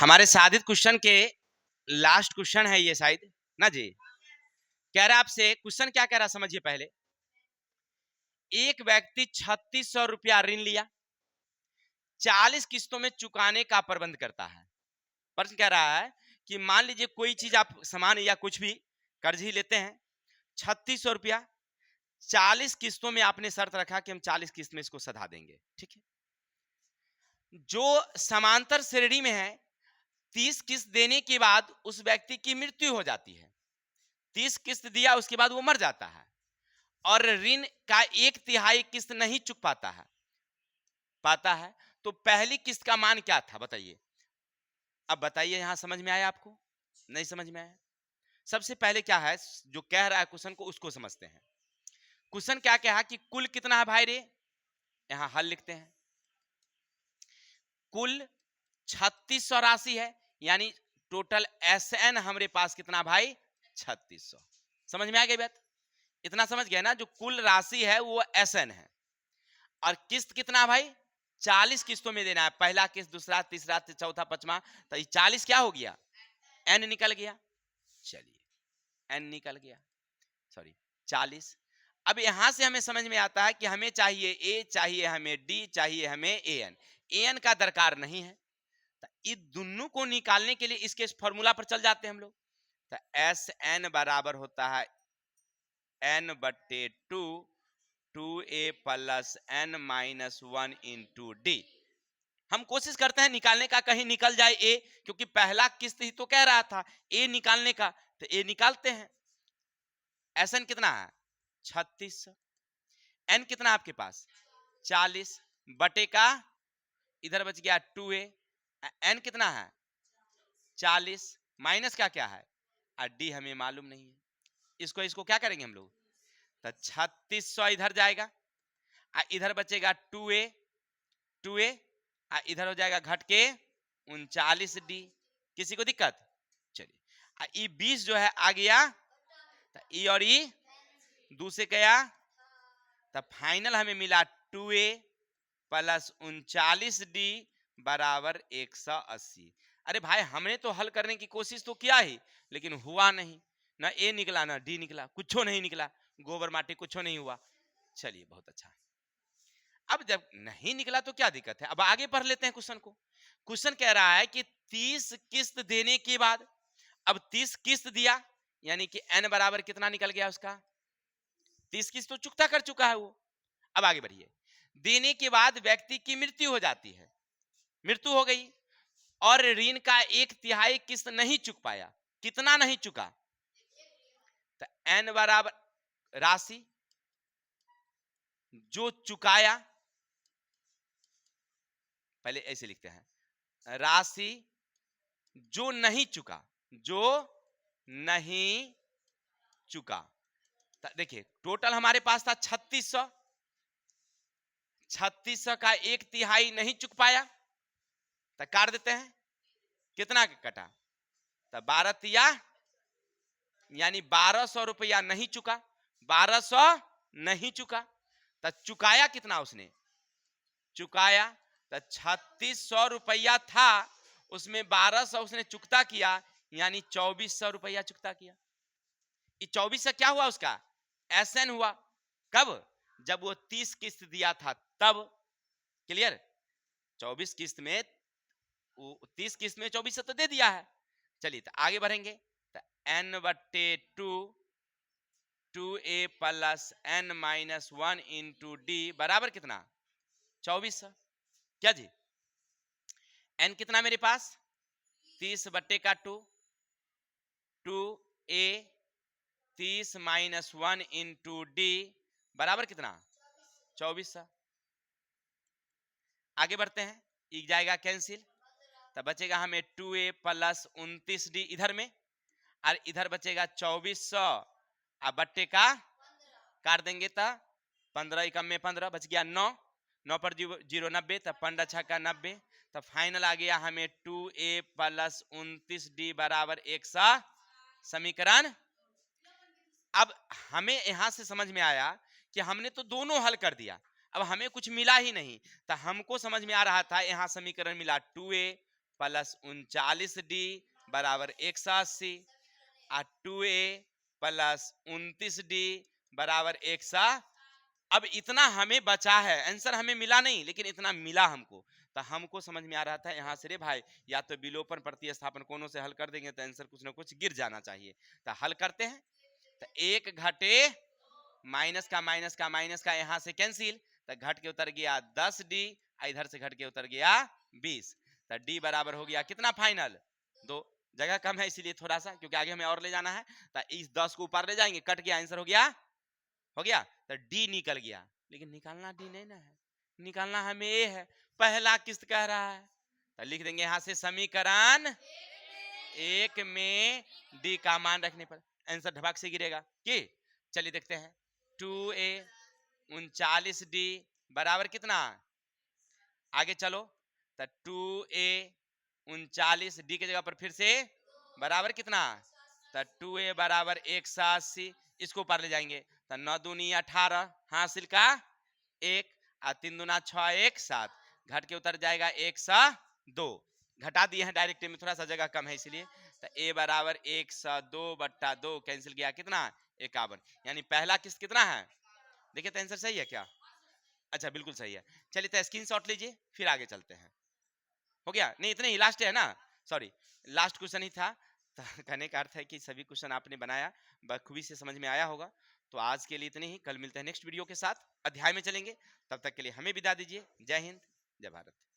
हमारे साधित क्वेश्चन के लास्ट क्वेश्चन है ये शायद ना जी। कह रहा आपसे क्वेश्चन क्या कह रहा समझिए पहले। एक व्यक्ति 3600 रुपया ऋण लिया, 40 किस्तों में चुकाने का प्रबंध करता है। प्रश्न कह रहा है कि मान लीजिए कोई चीज आप सामान या कुछ भी कर्ज ही लेते हैं, 3600 रुपया 40 किस्तों में आपने शर्त रखा कि हम 40 किस्त में इसको सधा देंगे, ठीक है। जो समांतर श्रेणी में है, 30 किस्त देने के बाद उस व्यक्ति की मृत्यु हो जाती है। 30 किस्त दिया उसके बाद वो मर जाता है और ऋण का 1/3 किस्त नहीं चुक पाता है। तो पहली किस्त का मान क्या था बताइए। अब बताइए, यहां समझ में आया आपको? नहीं समझ में आया? सबसे पहले क्या है जो कह रहा है क्वेश्चन को, उसको समझते हैं। क्वेश्चन क्या कहा कि कुल कितना है भाई रे, यहां हल लिखते हैं। कुल 3600 राशि है, यानी टोटल SN हमारे पास कितना भाई 3600। समझ में आ गई बात? इतना समझ गया ना, जो कुल राशि है वो SN है और किस्त कितना भाई 40 किस्तों में देना है। पहला किस्त, दूसरा, तीसरा, चौथा, पांचवा, तो ये 40 क्या हो गया, N निकल गया। चलिए N निकल गया, सॉरी 40। अब यहां से हमें समझ में आता है कि हमें चाहिए A, चाहिए हमें D, चाहिए हमें AN का दरकार नहीं है। तो इन दोनों को निकालने के लिए इसके फॉर्मूला पर चल जाते हैं हम लोग। तो SN बराबर होता है N/2 2A + N-1 × D। हम कोशिश करते हैं निकालने का, कहीं निकल जाए A, क्योंकि पहला किस्त ही तो कह रहा था A निकालने का, तो A निकालते हैं। SN कितना है 3600, N कितना आपके पास 40 बटे का इधर बच गया 2A, N कितना है 40 माइनस का क्या है D हमें मालूम नहीं है। इसको क्या करेंगे हम लोग, तो 3600 इधर जाएगा, इधर बचेगा 2A इधर हो जाएगा घट के 39D। किसी को दिक्कत? चलिए ये 20 जो है आ गया, तो ई और ई दूसरे गया, तो फाइनल हमें मिला 2A + 39D बराबर 180। अरे भाई हमने तो हल करने की कोशिश तो किया ही, लेकिन हुआ नहीं, ना A निकला ना D निकला, कुछ नहीं निकला, गोबर माटी कुछ नहीं हुआ। चलिए बहुत अच्छा। अब जब नहीं निकला तो क्या दिक्कत है, अब आगे पढ़ लेते हैं क्वेश्चन को। क्वेश्चन कह रहा है कि 30 किस्त देने के बाद, अब 30 किस्त दिया यानी कि N बराबर कितना निकल गया उसका 30 किस्त तो चुकता कर चुका है वो। अब आगे बढ़िए, देने के बाद व्यक्ति की मृत्यु हो जाती है, मृत्यु हो गई और ऋण का 1/3 किस्त नहीं चुक पाया। कितना नहीं चुका, तो N बराबर राशि जो चुकाया, पहले ऐसे लिखते हैं, राशि जो नहीं चुका, जो नहीं चुका। देखिए टोटल हमारे पास था 3600, 3600 का 1/3 नहीं चुक पाया, तो काट देते हैं, कितना कटा, तो 12 तिया यानी 1200 रुपया नहीं चुका, 1200 नहीं चुका। तो चुकाया कितना उसने, चुकाया तो 3600 रुपया था, उसमें 1200 उसने चुकता किया, यानी 2400 रुपया चुकता किया। 2400 क्या हुआ उसका SN हुआ। कब, जब वो 30 किस्त दिया था तब। क्लियर, 24 किस्त में 30 किस्त में 2400 तो दे दिया है। चलिए तो आगे बढ़ेंगे, तो N/2 2A + N-1 × D बराबर कितना 2400। क्या जी, N कितना मेरे पास 30/2 2A 30 - 1 × D बराबर कितना 2400। आगे बढ़ते हैं, एक जाएगा कैंसिल, तब बचेगा हमें 2A + 29D इधर में, और इधर बचेगा 2400 अब बट्टे का काट देंगे तो 15 एकम में 15 बच गया 9, 9 पर 0 90, तब 15 6 का 90, तब फाइनल आ गया हमें 2A + 29D बराबर 100 समीकरण। अब हमें यहां से समझ में आया कि हमने तो दोनों हल कर दिया, अब हमें कुछ मिला ही नहीं, तो हमको समझ में आ रहा था यहां समीकरण मिला 2A प्लस 39D बराबर 180 और 2A प्लस 29D बराबर 100। अब इतना हमें बचा है, आंसर हमें मिला नहीं लेकिन इतना मिला हमको। तो हमको समझ में आ रहा था यहाँ से रे भाई या तो विलोपन प्रतिस्थापन कोनों से हल कर देंगे तो आंसर कुछ ना कुछ गिर जाना चाहिए। तो हल करते हैं। तो एक घटे माइनस का यहाँ से कैंसिल, तो घट के उतर गया 10D, इधर से घट के उतर गया 20। तो D बराबर हो गया कितना फाइनल 2। जगह कम है इसीलिए थोड़ा सा, क्योंकि आगे हमें और ले जाना है। तो इस 10 को ऊपर ले जाएंगे, कट गया, आंसर हो गया। तो D निकल गया, लेकिन निकालना D नहीं ना है, निकालना हमें A है। पहला किस्त कह रहा है तो लिख देंगे यहां से समीकरण 1 में D का मान रखने पर आंसर ढबाक से गिरेगा कि। चलिए देखते हैं 2A 39D बराबर कितना, आगे चलो। तो 2A 39D की जगह पर फिर से बराबर कितना, तो 2A बराबर 180, इसको ऊपर ले जाएंगे। तो 9 दूनी 18 हासिल का 1 और 3 दूना 6 1 7, घट के उतर जाएगा 102। घटा दिए हैं डायरेक्ट में, थोड़ा सा जगह कम है इसलिए। तो A बराबर 102/2 कैंसिल गया कितना 51। यानी पहला किस्त कितना है, देखिए तो आंसर सही है क्या। अच्छा बिल्कुल सही है। चलिए तो स्क्रीनशॉट लीजिए फिर आगे चलते हैं। हो गया नहीं, इतने ही लास्ट है ना, सॉरी लास्ट क्वेश्चन ही था। तो कहने का अर्थ है कि सभी क्वेश्चन आपने बनाया, बखूबी से समझ में आया होगा। तो आज के लिए इतने ही, कल मिलते हैं नेक्स्ट वीडियो के साथ, अध्याय में चलेंगे। तब तक के लिए हमें विदा दीजिए। जय हिंद, जय भारत।